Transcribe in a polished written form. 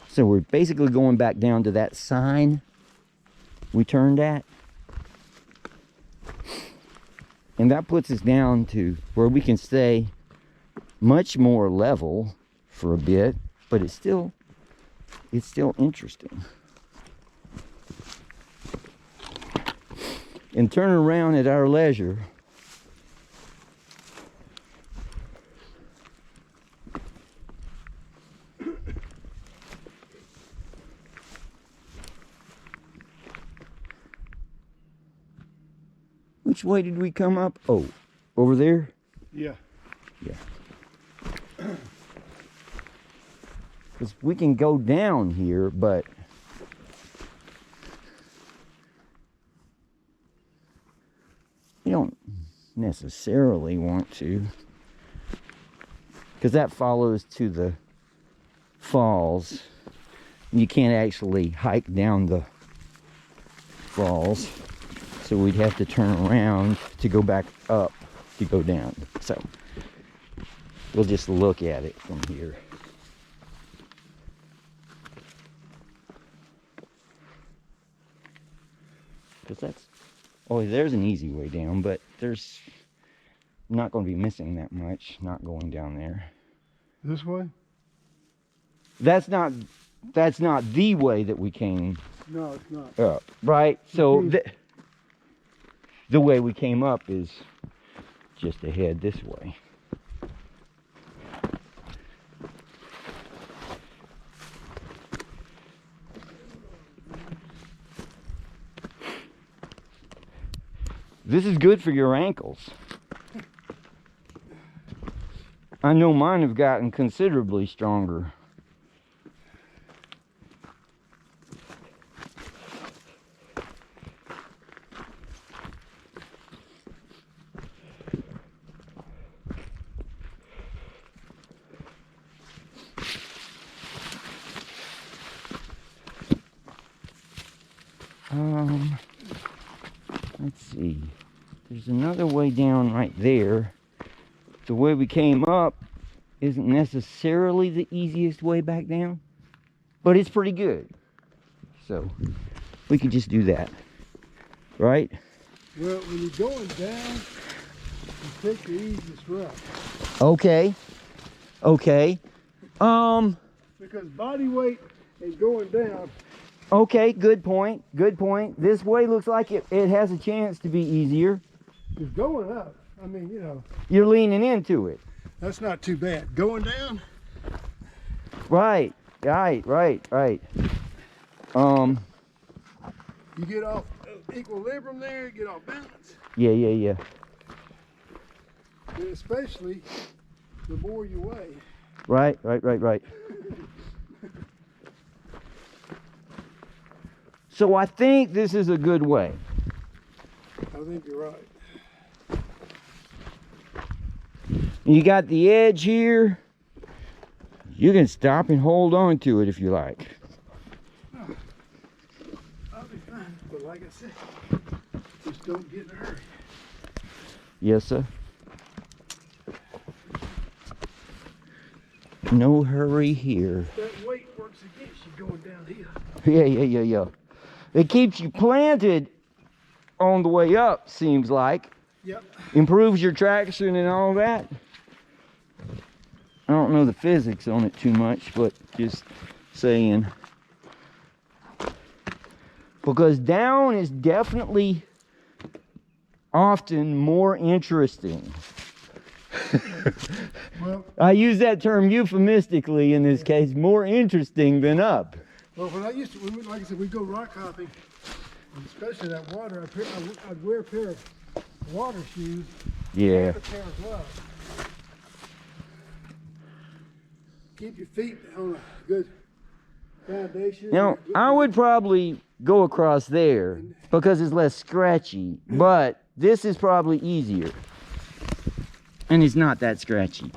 So we're basically going back down to that sign we turned at. And that puts us down to where we can stay much more level for a bit, but it's still interesting. And turn around at our leisure. Which way did we come up? Oh, over there? Yeah. Yeah. Because we can go down here, but you don't necessarily want to, because that follows to the falls. You can't actually hike down the falls, so we'd have to turn around to go back up to go down. So we'll just look at it from here. Because that's, oh, there's an easy way down, but there's not going to be missing that much not going down there. This way? That's not the way that we came. No, it's not. Up, right? So the way we came up is just ahead this way. This is good for your ankles. I know mine have gotten considerably stronger. Let's see. There's another way down right there. The way we came up isn't necessarily the easiest way back down, but it's pretty good. So we could just do that, right? Well, when you're going down, you take the easiest route. Okay. Okay. Because body weight and going down. Okay, good point. Good point. This way looks like it has a chance to be easier. It's going up. I mean, you know. You're leaning into it. That's not too bad. Going down. Right. Right. You get off equilibrium there, get off balance. Yeah. And especially the more you weigh. Right. So I think this is a good way. I think you're right. You got the edge here. You can stop and hold on to it if you like. I'll be fine. But like I said, just don't get in a hurry. Yes, sir. No hurry here. That weight works against you going downhill. Yeah. It keeps you planted on the way up, seems like. Yep. Improves your traction and all that. I don't know the physics on it too much, but just saying. Because down is definitely often more interesting. Well, I use that term euphemistically in this case, more interesting than up. well, when I used to, like I said, we'd go rock hopping, and especially that water, I'd wear a pair of water shoes, Yeah. and a pair of gloves. Keep your feet on a good foundation. Now, I would probably go across there because it's less scratchy, but this is probably easier. And it's not that scratchy.